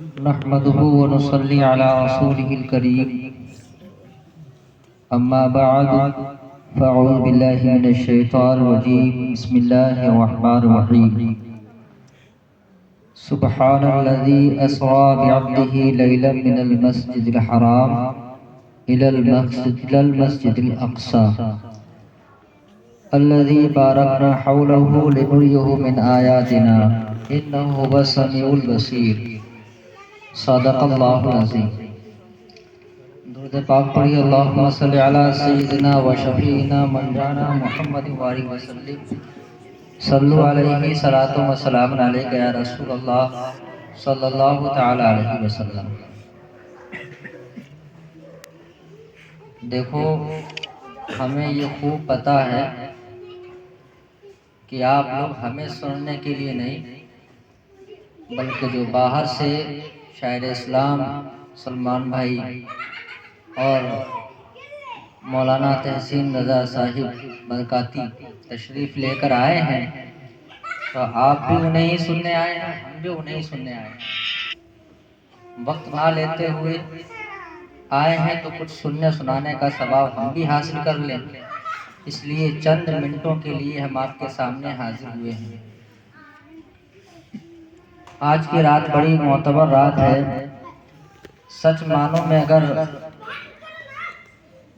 نحمده ونصلي على رسوله الكريم أما بعد فأعوذ بالله من الشيطان الرجيم بسم الله الرحمن الرحيم سبحان الذي أسرى بعبده ليلا من المسجد الحرام إلى المسجد الأقصى الذي باركنا حوله لنريه من آياتنا إنه هو السميع البصير صدق اللہ العظیم۔ درود پاک پڑھی اللہم صلی علی سیدنا و شفیعنا منجانا محمد وآلہ وسلم صلو علیہ صلاۃ و سلام علیک یا رسول اللہ صلی اللہ تعالی علیہ وسلم۔ دیکھو ہمیں یہ خوب پتہ ہے کہ آپ لوگ ہمیں سننے کے لیے نہیں بلکہ جو باہر سے شاعر اسلام سلمان بھائی اور مولانا تحسین رضا صاحب برکاتی تشریف لے کر آئے ہیں تو آپ بھی انہیں ہی سننے آئے ہیں، ہم بھی انہیں ہی سننے آئے ہیں۔ وقت نہ لیتے ہوئے آئے ہیں تو کچھ سننے سنانے کا ثواب ہم بھی حاصل کر لیں، اس لیے چند منٹوں کے لیے ہم آپ کے سامنے حاضر ہوئے ہیں۔ آج کی رات بڑی معتبر رات ہے، سچ معنوں میں اگر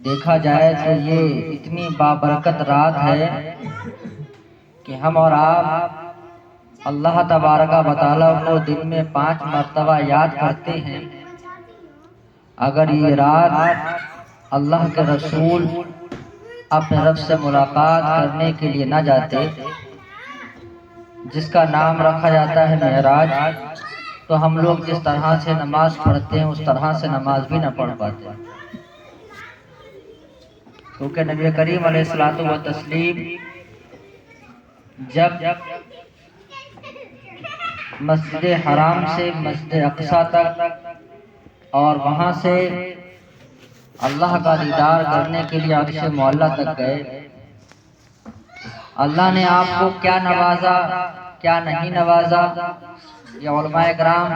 دیکھا جائے تو یہ اتنی بابرکت رات ہے کہ ہم اور آپ اللہ تبارک و تعالیٰ کو دن میں 5 مرتبہ یاد کرتے ہیں۔ اگر یہ رات اللہ کے رسول اپنے رب سے ملاقات کرنے کے لیے نہ جاتے جس کا نام رکھا جاتا ہے معراج، تو ہم لوگ جس طرح سے نماز پڑھتے ہیں اس طرح سے نماز بھی نہ پڑھ پاتے، کیونکہ نبی کریم علیہ الصلوۃ والتسلیم جب مسجد حرام سے مسجد اقصیٰ تک اور وہاں سے اللہ کا دیدار کرنے کے لیے عرش معلیٰ تک گئے، اللہ نے آپ کو کیا نوازا کیا نہیں نوازا یہ علماء کرام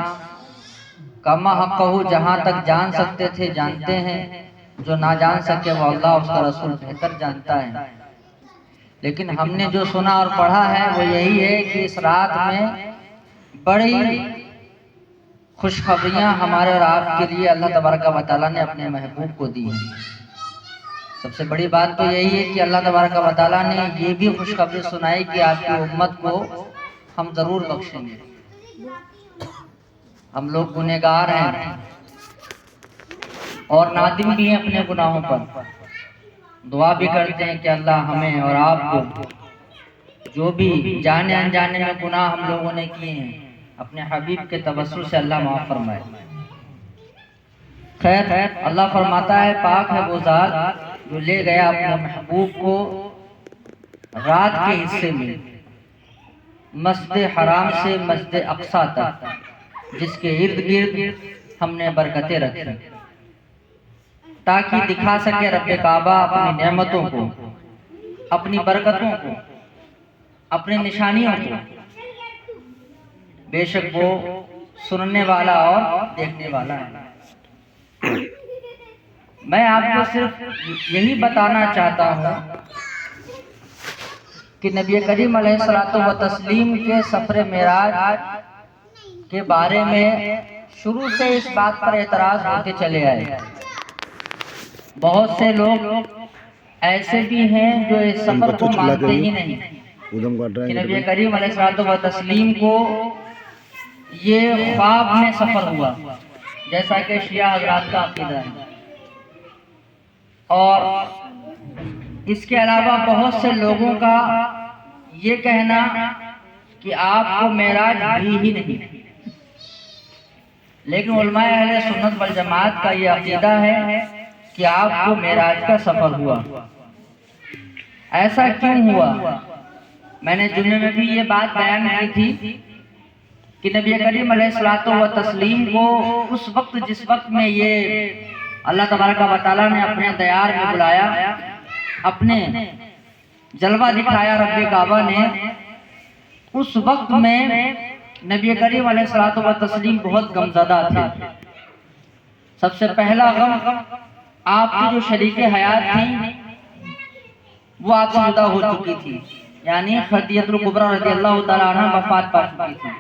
کما حقہ جہاں تک جان سکتے تھے جانتے ہیں، جو نہ جان سکے وہ اللہ اس کا رسول بہتر جانتا ہے۔ لیکن ہم نے جو سنا اور پڑھا ہے وہ یہی ہے کہ اس رات میں بڑی خوشخبریاں ہمارے اور آپ کے لیے اللہ تبارک و تعالیٰ نے اپنے محبوب کو دی ہیں۔ سب سے بڑی بات تو یہی ہے کہ اللہ تبارک و تعالیٰ نے یہ بھی خوشخبری سنائی کہ آپ کی امت کو ہم ضرور بخشیں گے۔ ہم لوگ گنہگار ہیں اور نادم بھی ہیں اپنے گناہوں پر، دعا بھی کرتے ہیں کہ اللہ ہمیں اور آپ کو جو بھی جانے انجانے میں گناہ ہم لوگوں نے کیے ہیں اپنے حبیب کے توسل سے اللہ معاف فرمائے۔ خیر اللہ فرماتا ہے پاک ہے وہ ذات جو لے گیا اپنے محبوب کو رات کے حصے میں مسجد حرام سے مسجد اقصیٰ تک، جس کے ارد گرد ہم نے برکتیں رکھی تاکہ دکھا سکے رب کعبہ اپنی نعمتوں کو، اپنی برکتوں کو، اپنی نشانیوں کو۔ بے شک وہ سننے والا اور دیکھنے والا ہے۔ میں آپ کو صرف یہی بتانا چاہتا ہوں کہ نبی کریم علیہ الصلوۃ والتسلیم کے سفر معراج کے بارے میں شروع سے اس بات پر اعتراض ہوتے چلے آئے۔ بہت سے لوگ ایسے بھی ہیں جو اس سفر کو مانتے ہی نہیں کہ نبی کریم علیہ الصلوۃ والتسلیم کو یہ خواب میں سفر ہوا، جیسا کہ شیعہ حضرات کا عقیدہ ہے۔ اور اس کے علاوہ بہت سے لوگوں کا یہ کہنا کہ آپ کو معراج بھی ہی نہیں، لیکن علماء اہل سنت والجماعت کا یہ عقیدہ ہے کہ آپ کو معراج کا سفر ہوا۔ ایسا کیوں ہوا؟ میں نے جمعے میں بھی یہ بات بیان کی تھی کہ نبی کریم علیہ الصلوۃ والتسلیم کو اس وقت جس وقت میں یہ اللہ تبارک و تعالیٰ نے اپنے دیار میں بلایا، اپنے جلوہ دکھایا رب کعبہ نے، اس وقت میں نبی کریم علیہ الصلوۃ والتسلیم بہت غمزدہ تھے۔ سب سے پہلا غم آپ کی جو شریک حیات تھی وہ آپ سے جدا ہو چکی تھی، یعنی خدیجہ الکبریٰ رضی اللہ تعالیٰ عنہ وفات پا چکی تھی۔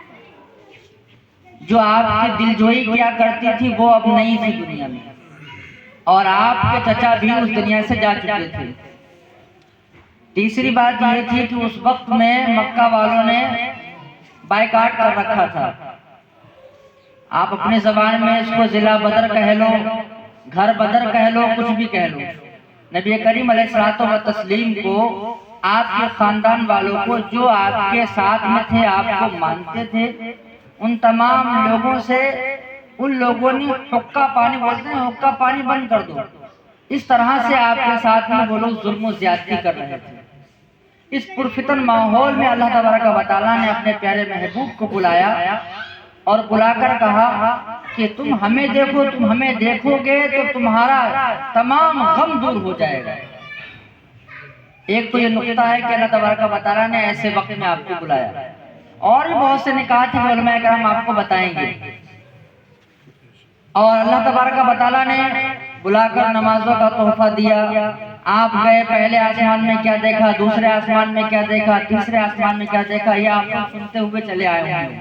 جو آپ کی دل جوئی کیا کرتی تھی وہ اب نہیں تھی دنیا میں، اور آپ کے چچا بھی اس دنیا سے جا چکے تھے۔ تیسری بات یہ تھی کہ اس وقت میں مکہ والوں نے بائیکاٹ کر رکھا تھا۔ آپ اپنے زبان میں اس کو ضلع بدر کہہ لو، گھر بدر کہہ لو، کچھ بھی کہہ لو، نبی کریم علیہ الصلوۃ والتسلیم کو، آپ کے خاندان والوں کو، جو آپ کے ساتھ میں تھے، آپ کو مانتے تھے، ان تمام لوگوں سے ان لوگوں نے حقہ پانی، بولتے ہیں حقہ پانی بند کر دو، اس طرح سے آپ کے ساتھ میں وہ لوگ ظلم و زیادتی کر رہے تھے۔ اس پرفتن ماحول میں اللہ تبارک و تعالیٰ نے اپنے پیارے محبوب کو بلایا اور بلا کر کہا کہ تم ہمیں دیکھو، تم ہمیں دیکھو گے تو تمہارا تمام غم دور ہو جائے گا۔ ایک تو یہ نقطہ ہے کہ اللہ تبارک و تعالیٰ نے ایسے وقت میں آپ کو بلایا، اور بھی بہت سے نکات ہیں علماء کرام آپ کو بتائیں گے۔ اور اللہ تبارک و تعالیٰ نے بلا کر نمازوں کا تحفہ دیا۔ آپ گئے، پہلے آسمان میں کیا دیکھا، دوسرے آسمان میں کیا دیکھا، تیسرے آسمان میں کیا دیکھا، یہ آپ کو سنتے ہوئے چلے آئے ہوں۔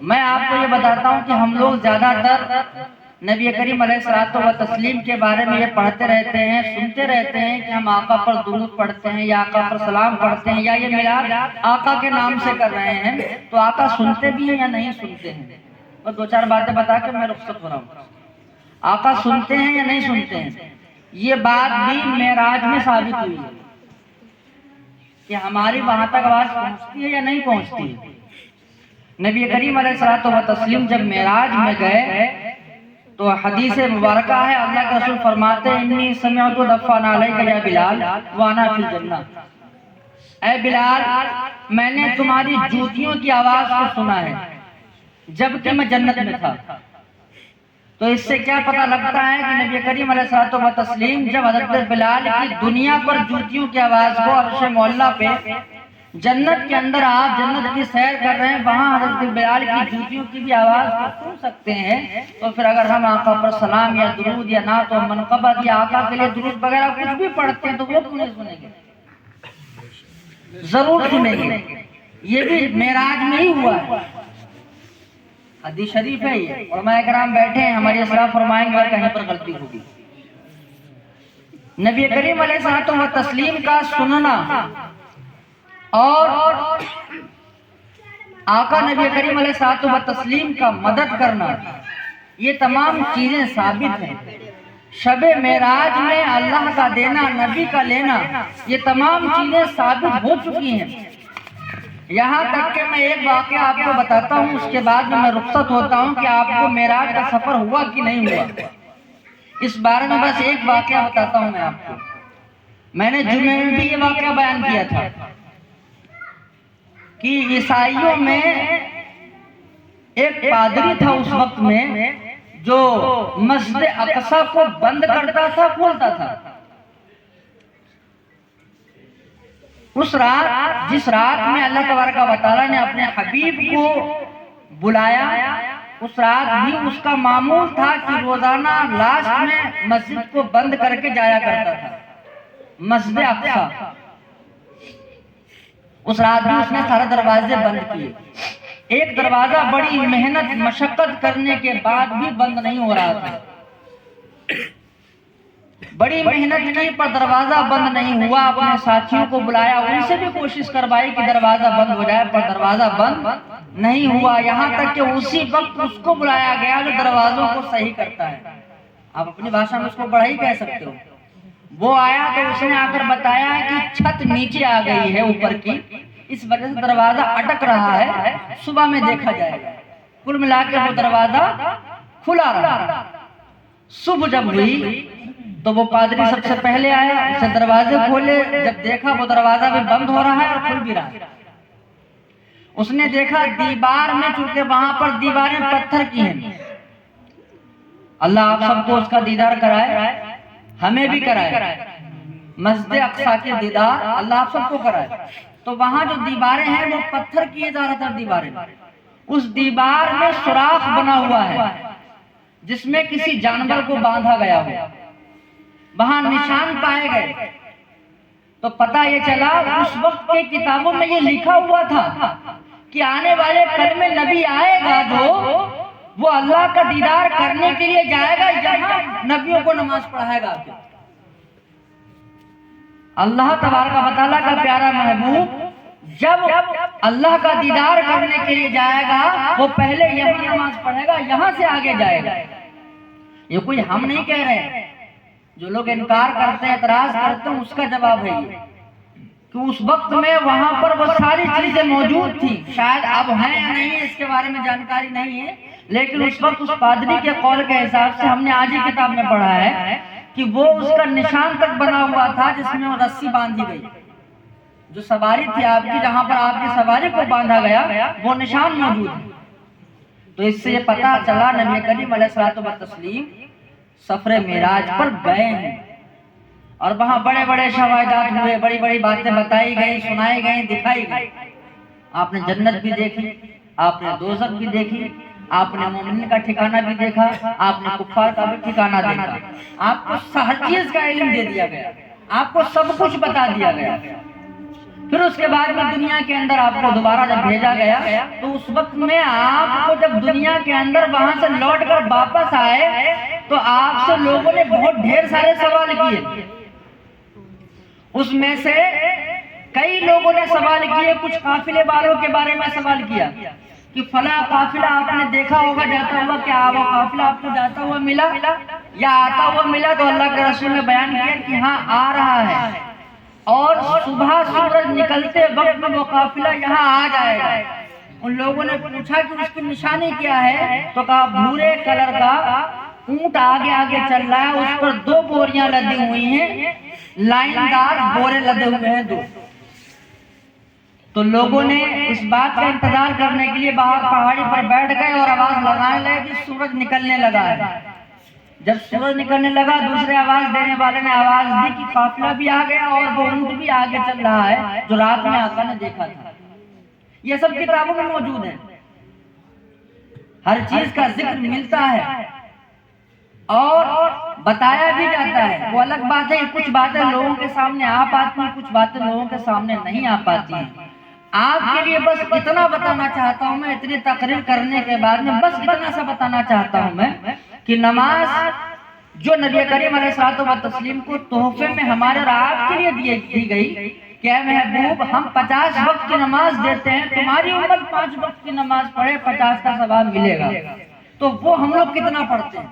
میں آپ کو یہ بتاتا ہوں کہ ہم لوگ زیادہ تر نبی کریم علیہ الصلوۃ والتسلیم کے بارے میں یہ پڑھتے رہتے ہیں، سنتے رہتے ہیں کہ ہم آقا پر درود پڑھتے ہیں یا آقا پر سلام پڑھتے ہیں یا یہ میلاد آقا کے نام سے کر رہے ہیں، تو آقا سنتے بھی ہیں یا نہیں سنتے ہیں؟ بس دو چار باتیں بتا کے میں رخصت ہو رہا ہوں۔ آقا سنتے ہیں یا نہیں سنتے ہیں؟ یہ بات بھی معراج میں ثابت ہوئی ہے کہ ہماری وہاں تک آواز پہنچتی ہے یا نہیں پہنچتی ہے۔ نبی کریم علیہ الصلوۃ والتسلیم جب معراج میں گئے تو حدیث مبارکہ ہے، اللہ کے رسول فرماتے ہیں انی سمعت دفعن علیک یا بلال وانا فی الجنہ، اے بلال میں نے تمہاری جوتیوں کی آواز کو سنا ہے جبکہ میں جنت میں تھا۔ تو اس سے کیا پتہ لگتا ہے کہ نبی کریم علیہ الصلوۃ والتسلیم جب حضرت بلال کی دنیا پر جوتیوں کی آواز کو عرش معلیٰ پہ جنت کے اندر آپ جنت کی سیر کر رہے ہیں، وہاں حضرت بلال کی جوتیوں کی بھی آواز کو سن سکتے ہیں، تو پھر اگر ہم آقا پر سلام یا درود یا نعت و منقبت یا آقا کے لیے درود وغیرہ کچھ بھی پڑھتے ہیں تو وہ کیوں نہیں سنیں گے؟ ضرور سنیں گے۔ یہ بھی معراج میں ہی ہوا ہے، حدیث شریف ہے یہ، علماء کرام بیٹھے ہیں، ہماری اصلاح فرمائیں گے کہیں پر غلطی ہوگی۔ نبی کریم علیہ الصلوۃ والتسلیم کا سننا اور آقا نبی کریم علیہ الصلوۃ والتسلیم کا مدد کرنا، یہ تمام چیزیں ثابت ہیں۔ شب معراج میں اللہ کا دینا، نبی کا لینا، یہ تمام چیزیں ثابت ہو چکی ہیں۔ یہاں تک کہ میں ایک واقعہ آپ کو بتاتا ہوں، اس کے بعد میں رخصت ہوتا ہوں کہ آپ کو معراج کا سفر ہوا کہ نہیں ہوا، اس بارے میں بس ایک واقعہ بتاتا ہوں میں آپ کو۔ میں نے جمعے میں بھی یہ واقعہ بیان کیا تھا کہ عیسائیوں میں ایک پادری تھا اس وقت میں جو مسجد اقصی کو بند کرتا تھا، کھولتا تھا۔ اس رات، جس رات میں اللہ تبارک و تعالیٰ نے اپنے حبیب کو بلایا، اس رات بھی اس کا معمول تھا کہ روزانہ لاسٹ میں مسجد کو بند کر کے جایا کرتا تھا، مسجد اقصی۔ اس رات بھی اس نے سارے دروازے بند کیے۔ ایک دروازہ بڑی محنت مشقت کرنے کے بعد بھی بند نہیں ہو رہا تھا، بڑی محنت کی پر دروازہ بند نہیں ہوا۔ اپنے ساتھیوں کو بلایا، ان سے بھی کوشش کروائی کہ دروازہ بند ہو جائے، پر دروازہ بند نہیں ہوا، یہاں تک کہ اسی وقت اس کو بلایا گیا جو دروازوں کو صحیح کرتا ہے، آپ اپنی بھاشا میں اس کو بڑھائی کہہ سکتے ہو۔ وہ آیا تو اس نے آ کر بتایا کہ چھت نیچے آ گئی ہے اوپر کی، اس وجہ سے دروازہ اٹک رہا ہے، صبح میں دیکھا جائے گا۔ کل ملا کے وہ دروازہ کھلا رہا۔ صبح جب ہوئی تو وہ پادری سب سے پہلے آیا، اسے دروازے کھولے، جب دیکھا وہ دروازہ بھی بند ہو رہا ہے اور کھل بھی رہا ہے۔ اس نے دیکھا دیوار میں، چونکہ وہاں پر دیواریں پتھر کی ہیں، اللہ آپ سب کو اس کا دیدار کرائے، ہمیں بھی کرائے، مسجد اقصی کے دیدار اللہ آپ سب کو کرائے۔ تو وہاں جو دیواریں ہیں وہ پتھر کی زیادہ تر دیواریں، اس دیوار میں سوراخ بنا ہوا ہے جس میں کسی جانور کو باندھا گیا ہو، وہاں نشان پائے گئے، تو پتہ یہ چلا اس وقت کے کتابوں میں یہ لکھا ہوا تھا کہ آنے والے کل میں نبی آئے گا جو وہ اللہ کا دیدار کرنے کے لیے جائے گا، یہاں نبیوں کو نماز پڑھائے گا۔ اللہ تبارک و تعالیٰ کا پیارا محبوب جب اللہ کا دیدار کرنے کے لیے جائے گا وہ پہلے یہاں نماز پڑھے گا، یہاں سے آگے جائے گا۔ یہ کوئی ہم نہیں کہہ رہے ہیں، جو لوگ انکار کرتے ہیں، اعتراض کرتے ہیں، اس کا جواب ہے یہ کہ اس وقت میں وہاں پر وہ ساری چیزیں موجود تھیں، شاید اب ہیں یا نہیں اس کے بارے میں جانکاری نہیں ہے، لیکن اس وقت اس پادری کے قول کے حساب سے ہم نے آج ہی کتاب میں پڑھا ہے کہ وہ اس کا نشان تک بنا ہوا تھا جس میں وہ رسی باندھی گئی، جو سواری تھی آپ کی، جہاں پر آپ کی سواری کو باندھا گیا وہ نشان موجود ہے۔ تو اس سے یہ پتہ چلا نبی کریم علیہ الصلوۃ والتسلیم سفر معراج پر گئے ہیں، اور وہاں بڑے بڑے شواہدات ہوئے، بڑی بڑی باتیں بتائی گئیں، سنائی گئیں، دکھائی گئیں۔ آپ نے جنت بھی دیکھی، آپ نے دوزخ بھی دیکھی، آپ نے مومنین کا ٹھکانہ بھی دیکھا، آپ نے کفار کا بھی ٹھکانہ دیکھا، آپ کو ہر چیز کا علم دے دیا گیا، آپ کو سب کچھ بتا دیا گیا۔ پھر اس کے بعد میں دنیا کے اندر آپ کو دوبارہ جب بھیجا گیا تو اس وقت میں آپ کو جب دنیا کے اندر وہاں سے لوٹ کر واپس آئے تو آپ سے لوگوں نے بہت ڈھیر سارے سوال کیے۔ اس میں سے کئی لوگوں نے سوال کیے، کچھ قافلے والوں کے بارے میں سوال کیا کہ فلاں قافلہ آپ نے دیکھا ہوگا جاتا ہوا، کیا وہ قافلہ آپ کو جاتا ہوا ملا یا آتا ہوا ملا؟ تو اللہ کے رسول نے بیان کیا کہ ہاں آ رہا ہے، اور صبح سورج نکلتے وقت میں وہ قافلہ یہاں آ جائے گا۔ ان لوگوں نے پوچھا کہ اس کی نشانی کیا ہے؟ تو کہا بھورے کلر کا اونٹ آگے آگے چل رہا ہے، اس پر 2 بوریاں لدی ہوئی ہیں، لائن دار بورے لدے ہوئے ہیں 2۔ تو لوگوں نے اس بات کا انتظار کرنے کے لیے باہر پہاڑی پر بیٹھ گئے اور آواز لگانے لگے کہ سورج نکلنے لگا ہے۔ جب سورج نکلنے لگا دوسرے آواز دینے والے نے آواز دی کہ قافلہ بھی آ گیا اور وہ اونٹ بھی آگے چل رہا ہے جو رات میں آقا نے دیکھا تھا۔ یہ سب کتابوں میں موجود ہے، ہر چیز کا ذکر ملتا ہے اور بتایا بھی جاتا ہے۔ وہ الگ بات ہے کہ کچھ باتیں لوگوں کے سامنے آ پاتی ہیں، کچھ باتیں لوگوں کے سامنے نہیں آ پاتی ہیں۔ آپ کے لیے بس اتنا بتانا چاہتا ہوں میں، اتنی تقریر کرنے کے بعد میں بس اتنا سا بتانا چاہتا ہوں میں کہ نماز جو نبی کریم علیہ الصلوۃ والتسلیم کو تحفے میں ہمارے اور آپ کے لیے دی گئی کہ اے محبوب ہم 50 وقت کی نماز دیتے ہیں، تمہاری امت 5 وقت کی نماز پڑھے 50 کا ثواب ملے گا، تو وہ ہم لوگ کتنا پڑھتے ہیں،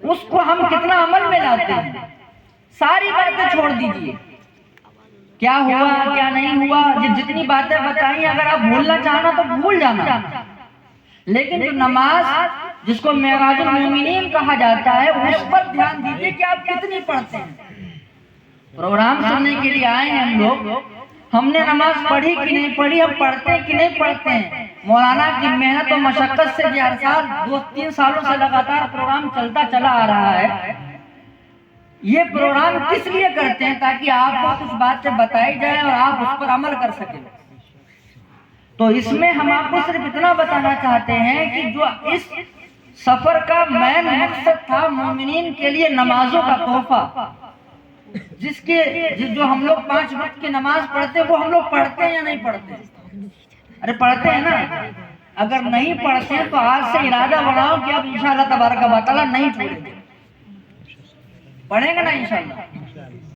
اس کو ہم کتنا عمل میں لاتے ہیں۔ ساری باتیں چھوڑ دیجئے، کیا ہوا کیا نہیں ہوا، جتنی باتیں بتائیں اگر آپ بھولنا چاہنا تو بھول جانا، لیکن جو نماز جس کو معراج المومنین کہا جاتا ہے اس پر دھیان دیجئے کہ آپ کتنی پڑھتے ہیں۔ پروگرام سننے کے لیے آئے ہیں ہم لوگ، ہم نے نماز پڑھی کہ نہیں پڑھی، ہم پڑھتے کہ نہیں پڑھتے ہیں۔ مولانا کی محنت و مشقت سے ہر سال 2-3 سالوں سے لگاتار پروگرام چلتا چلا آ رہا ہے۔ یہ پروگرام کس لیے کرتے ہیں؟ تاکہ آپ کو کچھ باتیں بتائی جائیں اور آپ اس پر عمل کر سکیں۔ تو اس میں ہم آپ کو صرف اتنا بتانا چاہتے ہیں کہ جو اس سفر کا مین مقصد تھا مومنین کے لیے نمازوں کا تحفہ، جو ہم لوگ 5 وقت کی نماز پڑھتے ہیں وہ ہم لوگ پڑھتے ہیں یا نہیں پڑھتے؟ ارے پڑھتے ہیں نا؟ اگر نہیں پڑھتے ہیں تو آج سے ارادہ بناؤ کہ اب انشاءاللہ تبارک و تعالیٰ نہیں چھوڑیں گے، پڑھیں گے نا انشاءاللہ۔